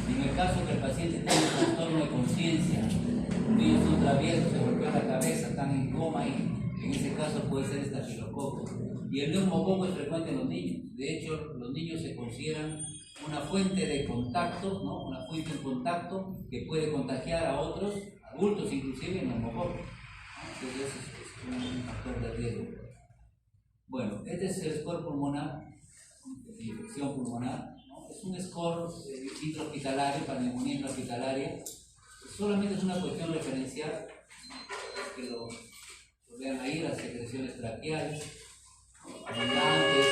En el caso que el paciente tiene un trastorno de conciencia, un niño es un travieso, se golpeó la cabeza, están en coma y en ese caso puede ser estafilococo. Y el neumococo es frecuente en los niños. De hecho, los niños se consideran una fuente de contacto, ¿no? Una fuente de contacto que puede contagiar a otros, adultos inclusive, en neumococo. Entonces es un factor de riesgo. Bueno, este es el score pulmonar, de infección pulmonar, ¿no? Es un score intrahospitalario, para neumonía intrahospitalaria. Solamente es una cuestión referencial, que lo vean ahí, las secreciones traqueales, abundantes,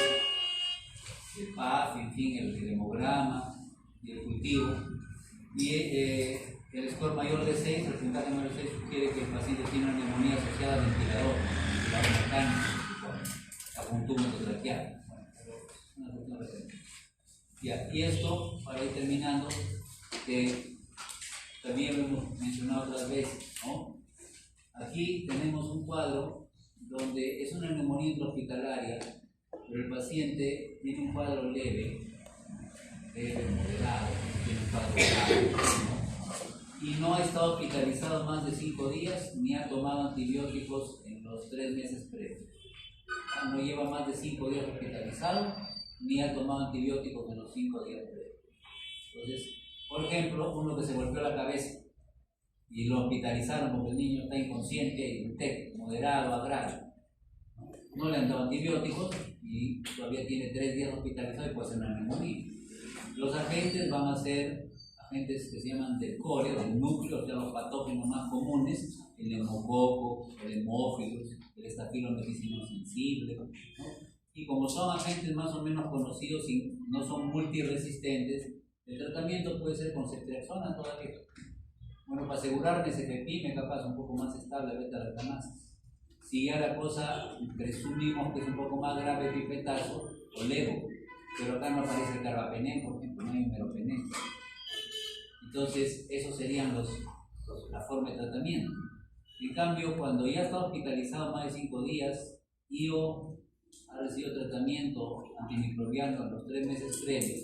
el PAF, en fin, el hemograma y el cultivo. Y el score mayor de 6, el porcentaje mayor de 6 sugiere que el paciente tiene una neumonía asociada al ventilador mecánico, apuntómetro traqueal. Una cuestión referencial. Ya, y esto, para ir terminando, que también lo hemos mencionado otras veces, ¿no? Aquí tenemos un cuadro donde es una neumonía intrahospitalaria, pero el paciente tiene un cuadro leve, moderado, tiene un cuadro grave, ¿no? Y no ha estado hospitalizado más de 5 días, ni ha tomado antibióticos en los 3 meses previos. No lleva más de 5 días hospitalizado, ni ha tomado antibióticos en los 5 días previos. Entonces, por ejemplo, uno que se golpeó la cabeza y lo hospitalizaron porque el niño está inconsciente y TEC, moderado a grave. No le han dado antibióticos y todavía tiene 3 días hospitalizado y puede ser una neumonía. Los agentes van a ser agentes que se llaman del core, del núcleo, o sea, los patógenos más comunes, el neumococo, el hemófilos, el estafilomicina sensible, ¿no? Y como son agentes más o menos conocidos y no son multiresistentes, el tratamiento puede ser con ceftriaxona todavía. Bueno, para asegurarme CFP, capaz un poco más estable beta-lactamasa. Si ya la cosa presumimos que es un poco más grave, pipetazo o levo, pero acá no aparece el carbapenén, por ejemplo, no hay un meropenén. Entonces, esos serían la forma de tratamiento. En cambio, cuando ya está hospitalizado más de 5 días y o ha recibido tratamiento antimicrobiano en los 3 meses previos,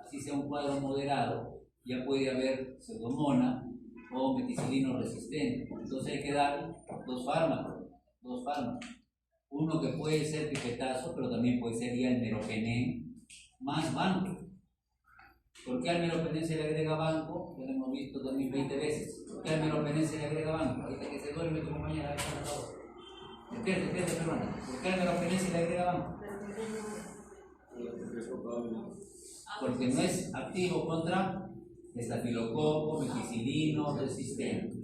así sea un cuadro moderado, ya puede haber pseudomonas o meticilino resistente. Entonces hay que dar 2 fármacos. Uno que puede ser pipetazo, pero también puede ser ya el meropenén más banco. ¿Por qué al meropenén se le agrega banco? Ya lo hemos visto también 20 veces. ¿Por qué al meropenén se le agrega banco? Ahorita que se duerme tu compañera, despierte, peruana. ¿Por qué al meropenén se le agrega banco? Porque no es activo contra estafilococo, meticilino resistente.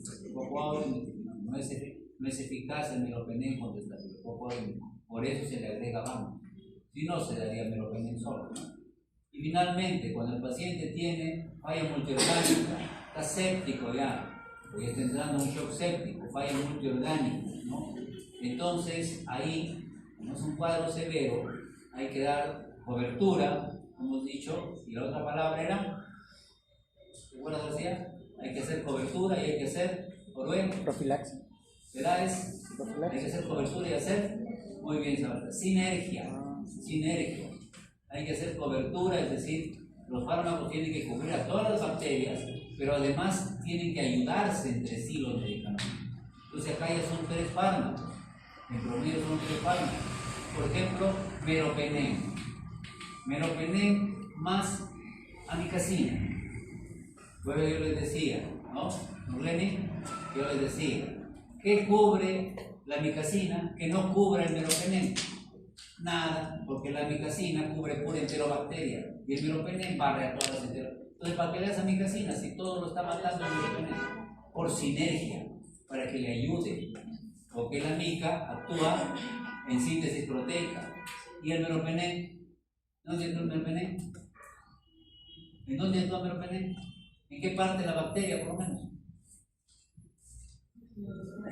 No es eficaz el meropenén contra estafilococo, por eso se le agrega banco. Si no, se daría meropenén solo, ¿no? Y finalmente, cuando el paciente tiene falla multiorgánica, está séptico ya, o ya está entrando en un shock séptico, falla multiorgánica, ¿no? Entonces, ahí, como es un cuadro severo, hay que dar cobertura, como hemos dicho, y la otra palabra era, ¿recuerdas, García? Hay que hacer cobertura y hay que hacer, profilaxis. ¿Verdad? Hay que hacer cobertura y hacer, muy bien, Sabalta, sinergia. Hay que hacer cobertura, es decir, los fármacos tienen que cubrir a todas las bacterias, pero además tienen que ayudarse entre sí los medicamentos. Entonces acá ya son 3 fármacos, en promedio son 3 fármacos. Por ejemplo, meropenén más amikacina. Luego yo les decía, ¿no? René, yo les decía, ¿qué cubre la amikacina que no cubre el meropenén? Nada, porque la amikacina cubre pura enterobacteria y el meropenén barre a todas las enterobacterias. Entonces, ¿para qué le das amikacina si todo lo está matando el meropenén? Por sinergia, para que le ayude, porque la mica actúa en síntesis proteica. ¿Y el meropenén? ¿Dónde actúa el meropenén? ¿En dónde actúa el meropenén? ¿En qué parte de la bacteria, por lo menos?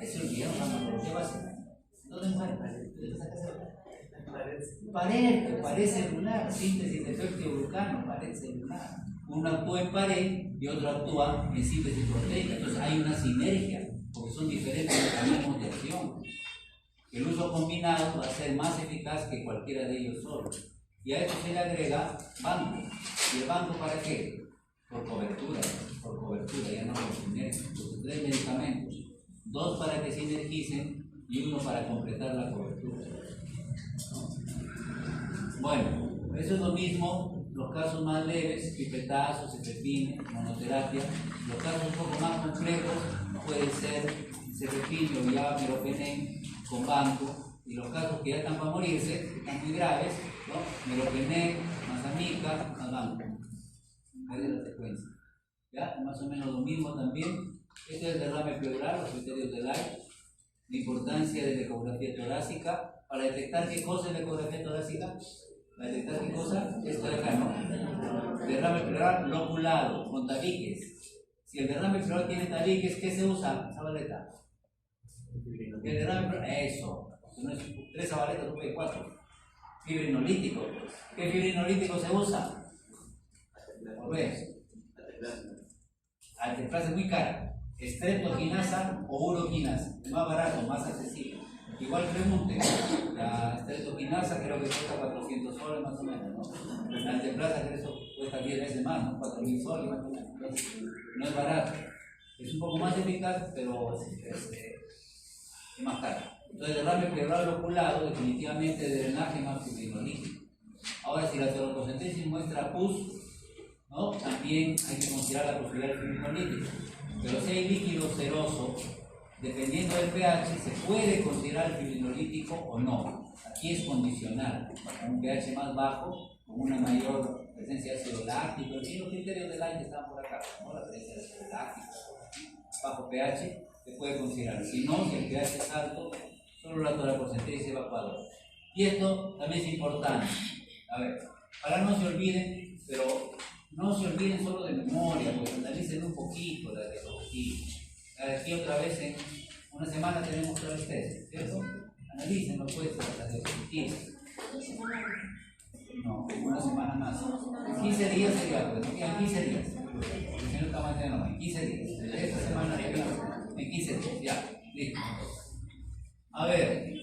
Eso es olvidado, farmacología básica. ¿Dónde muere? Pared celular, síntesis de péptido-glucano, pared celular. Uno actúa en pared y otro actúa en síntesis proteica. Entonces hay una sinergia, porque son diferentes mecanismos de acción. El uso combinado va a ser más eficaz que cualquiera de ellos solo. Y a esto se le agrega banco. ¿Y el banco para qué? Por cobertura, ya no por sinergia. Entonces 3 medicamentos, 2 para que sinergicen y 1 para completar la cobertura. Bueno, eso es lo mismo, los casos más leves, pipetazos, cefepime, monoterapia. Los casos un poco más complejos pueden ser cefepime o ya meropenén con banco. Y los casos que ya están para morirse, que están muy graves, ¿no? Meropenén, más amica, más banco. Esa es la secuencia. ¿Ya? Más o menos lo mismo también. Este es el derrame pleural, los criterios de Light. La importancia de la ecografía torácica. Para detectar qué cosa es la ecografía torácica. Para detectar qué cosa, esto de acá, ¿no? Derrame pleural loculado, con tabiques. Si el derrame pleural tiene tabiques, ¿qué se usa? Zabaleta. El derrame pleural, eso. No es 3 zabaletas, tú puedes 4. Fibrinolítico. ¿Qué fibrinolítico se usa? ¿Por qué? Alteplasa es muy cara. Streptokinasa o uroquinasa, más barato, más accesible. Igual pregunten, la streptokinasa creo que cuesta 400 soles más o menos, ¿no? La alteplasa creo que eso cuesta 10 veces más, ¿no? 4.000 soles más o menos. Entonces, no es barato. Es un poco más eficaz, pero es más caro. Entonces, el derrame pleural loculado definitivamente de drenaje más fibrinolítico. Ahora, si la toracocentesis muestra pus, ¿no? También hay que considerar la posibilidad del fibrinolítico. Pero si hay líquido seroso, dependiendo del pH, se puede considerar el fibrinolítico o no. Aquí es condicional. Con un pH más bajo, con una mayor presencia de ácido láctico, en fin, los criterios del aire están por acá, ¿no? La presencia de ácido láctico, bajo pH, se puede considerar. Si no, si el pH es alto, solo la toracocentesis evacuadora. Y esto también es importante. A ver, para no se olviden, pero no se olviden solo de memoria, pues analicen un poquito la de aquí. Aquí otra vez en una semana tenemos otra vez test, ¿cierto? Analícenlo pues, las diapositivas. No, una semana más. 15 días sería, pues, ¿no? En 15 días. El señor Camacho no, en 15 días. Esta semana en 15 días, ya, listo. A ver,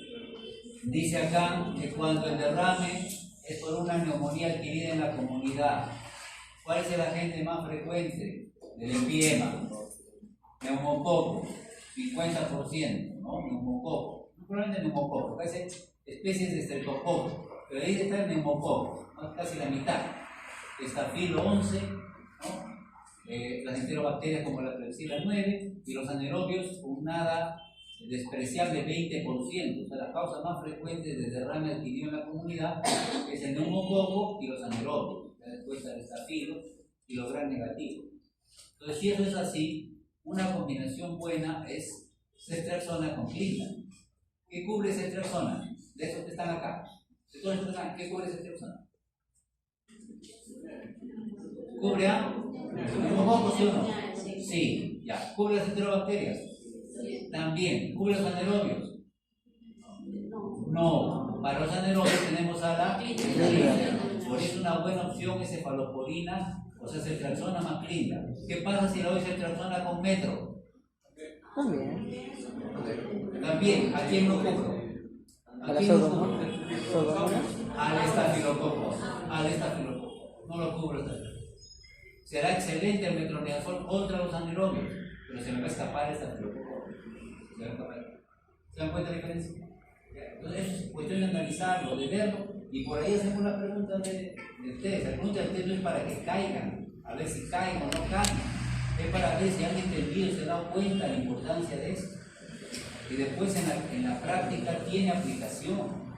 dice acá que cuando el derrame es por una neumonía adquirida en la comunidad, ¿cuál es el agente más frecuente del empiema? Neumococo, 50%, ¿no? Neumococo. No probablemente neumococo, parece especies de estreptococo, pero ahí está el neumococo, ¿no? Casi la mitad. Estafilo 11, ¿no? Las enterobacterias como la Klebsiella 9 y los anaerobios con nada despreciable 20%. O sea, las causas más frecuentes de derrame adquirido en la comunidad es el neumococo y los anaerobios, después el estafilo y los gram negativos. Entonces, si eso es así, una combinación buena es ceftriaxona con clíndamina. ¿Qué cubre ceftriaxona? De estos que están acá. De todos estos que están acá, ¿qué cubre ceftriaxona? ¿Cubre a neumococo, sí o no? Sí, ya. ¿Cubre las enterobacterias? También. ¿Cubre los anaerobios? No. Para los anaerobios tenemos a la clíndamina. Por eso una buena opción es cefalosporina, o sea, ceftriaxona más clíndamina. ¿Qué pasa si le doy ceftriaxona con metro? También. ¿A quién no cubro? ¿A la pseudomonas? Al estafilococo. Al estafilococo. No lo cubro. Será excelente el metronidazol contra los anaerobios, pero se me va a escapar el estafilococo. ¿Se dan cuenta de la diferencia? Entonces es cuestión de analizarlo, de verlo, y por ahí hacemos la pregunta del test. La pregunta del test no es para que caigan, a ver si caen o no caen, es para ver si han entendido, se han dado cuenta de la importancia de esto. Y después en la práctica tiene aplicación.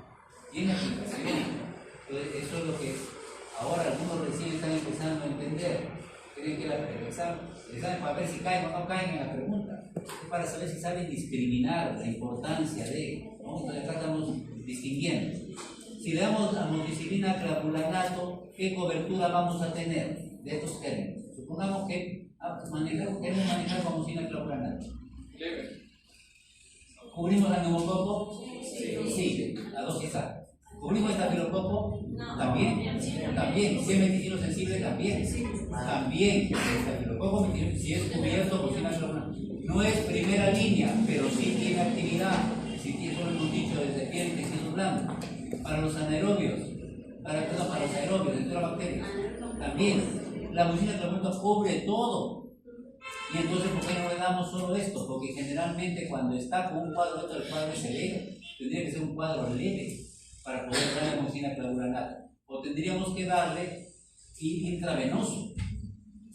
Entonces eso es lo que ahora algunos recién están empezando a entender. Creen que el examen para ver si caen o no caen en la pregunta. Es para saber si saben discriminar la importancia de, ¿no? Entonces acá estamos distinguiendo. Si le damos amoxicilina clavulanato, ¿qué cobertura vamos a tener de estos términos? Supongamos que queremos manejar amoxicilina clavulanato. ¿Cubrimos la neumococo? Sí, la dosis alta. ¿Cubrimos el estafilococo? También. Si es meticilo sensible, también. También. El estafilococo, si es cubierto por ceftriaxona. No es primera línea, pero sí tiene actividad. Sí tiene, solo hemos dicho, desde piel y tejido blando. Para los anaerobios, para los aerobios, enterobacterias, también. La amoxicilina clavulanato cubre todo. Y entonces, ¿por qué no le damos solo esto? Porque generalmente cuando está con un cuadro dentro del cuadro es leve. Tendría que ser un cuadro leve para poder darle amoxicilina clavulanato. O tendríamos que darle intravenoso.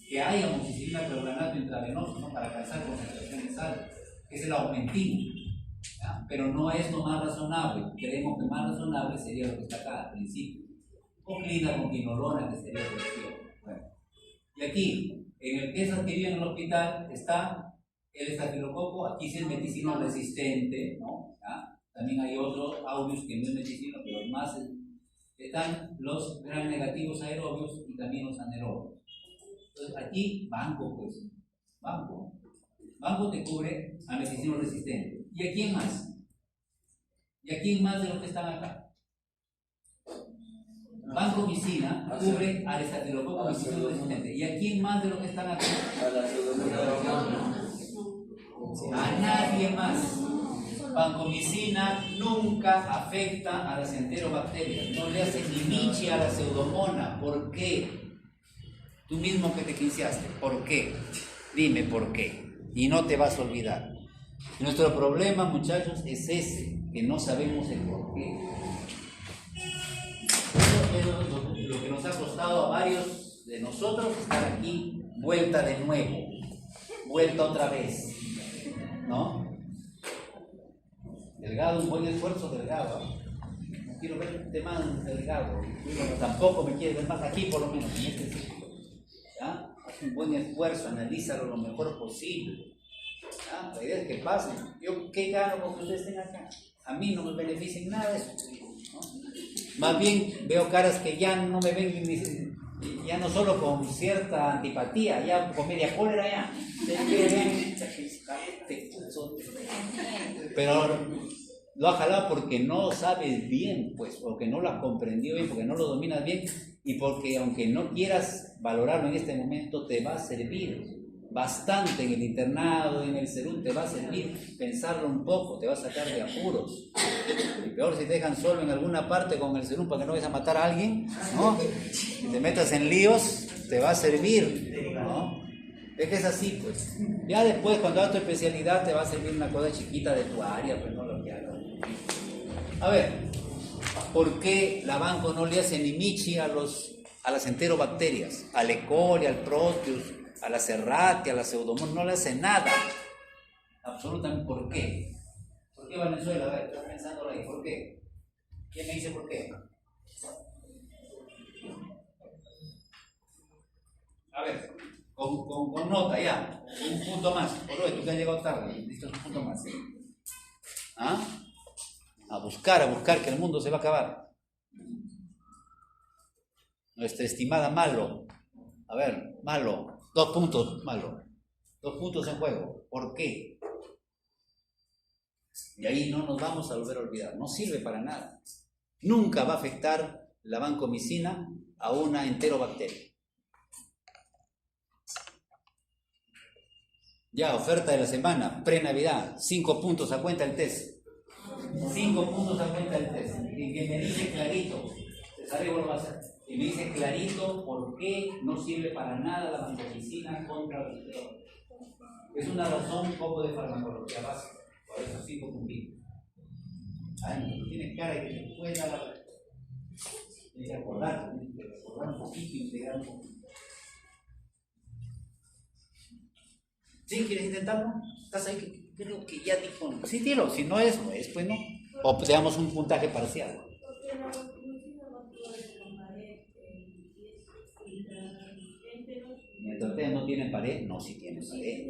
Que hay amoxicilina clavulanato intravenoso, ¿no? Para alcanzar concentraciones altas. Es el aumentino. ¿Ya? Pero no es lo más razonable. Creemos que más razonable sería lo que está acá al principio. O clínica con quinolona, que sería la opción. Bueno. Y aquí, en el que es adquirido en el hospital, está el estafilococo. Aquí sí es meticino resistente, ¿no? ¿Ya? También hay otros audios que no es meticino, pero más están los gram negativos aerobios y también los anaerobios. Entonces aquí, banco, pues. Banco te cubre a meticino resistente. ¿Y a quién más? ¿Y a quién más de los que están acá? Vancomicina cubre al estafilococo meticino resistente. ¿Y a quién más de los que están acá? A nadie más. Vancomicina nunca afecta a las enterobacterias, no le hace ni michi a la pseudomona. ¿Por qué? Tú mismo que te quinceaste, ¿por qué? Dime por qué, y no te vas a olvidar. Nuestro problema, muchachos, es ese, que no sabemos el por qué. Eso es lo que nos ha costado a varios de nosotros estar aquí, vuelta de nuevo, vuelta otra vez, ¿no? Delgado, un buen esfuerzo, Delgado. No quiero verte más Delgado. Tampoco me quieres ver más aquí, por lo menos, en este círculo. ¿Ya? Haz un buen esfuerzo, analízalo lo mejor posible. ¿Ya? La idea es que pasen. Yo, ¿qué gano con que ustedes estén acá? A mí no me beneficia en nada eso, ¿no? Más bien veo caras que ya no me ven ya no solo con cierta antipatía, ya con media cólera ya. Pero lo has jalado porque no sabes bien, pues, porque no lo has comprendido bien, porque no lo dominas bien y porque aunque no quieras valorarlo en este momento, te va a servir bastante en el internado, en el Serún, te va a servir pensarlo un poco, te va a sacar de apuros. Y peor si te dejan solo en alguna parte con el Serún para que no vayas a matar a alguien, ¿no? Si te metas en líos, te va a servir, ¿no? Es que es así, pues. Ya después, cuando hagas tu especialidad, te va a servir una cosa chiquita de tu área, pues no lo que hagas. A ver, ¿por qué la banco no le hace ni michi a las enterobacterias? Al E. coli, al Proteus, a la Serratia, a la Pseudomonas, no le hace nada. Absolutamente, ¿por qué? ¿Por qué Valenzuela? A ver, estás pensándolo ahí, ¿por qué? ¿Quién me dice por qué? A ver, con nota ya, un punto más. Por hoy, tú que has llegado tarde, listo, un punto más. ¿Ah? A buscar, que el mundo se va a acabar. Nuestra estimada Malo. A ver, Malo. 2 puntos, Malo. 2 puntos en juego. ¿Por qué? Y ahí no nos vamos a volver a olvidar. No sirve para nada. Nunca va a afectar la vancomicina a una enterobacteria. Ya, oferta de la semana, pre-Navidad. 5 puntos a cuenta el test. 5 puntos a cuenta el test. Y que me dice clarito, te sabe lo va a hacer. Y me dice clarito por qué no sirve para nada la vancomicina contra la enterobacteria. Es una razón un poco de farmacología básica. Por eso 5 puntitos. Ay, no tienes cara de que te puede dar la... Tienes que acordar un poquito y integrar un poquito. ¿Sí? ¿Quieres intentarlo? ¿Estás ahí? Creo que ya dijo. Sí, tiro. Si no es, pues no. O te damos un puntaje parcial. Mientras ustedes no tienen pared, no, sí tienen pared.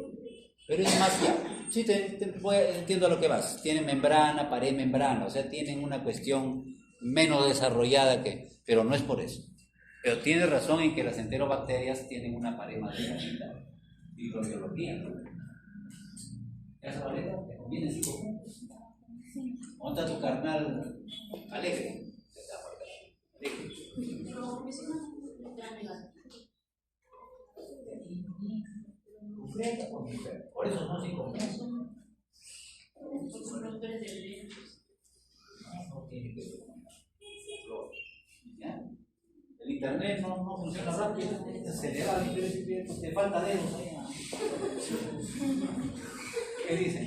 Pero es más ya. Sí, entiendo a lo que vas. Tienen membrana, pared, membrana. O sea, tienen una cuestión menos desarrollada que... Pero no es por eso. Pero tienes razón en que las enterobacterias tienen una pared más delgadita. Microbiología, ¿no? ¿Esa paleta? ¿Te conviene 5 puntos? ¿Dónde está tu carnal alegre? Por eso no 5 puntos. No tiene que ver. ¿Ya? El internet no funciona rápido, se le va, te falta dedos ahí. ¿Qué dicen?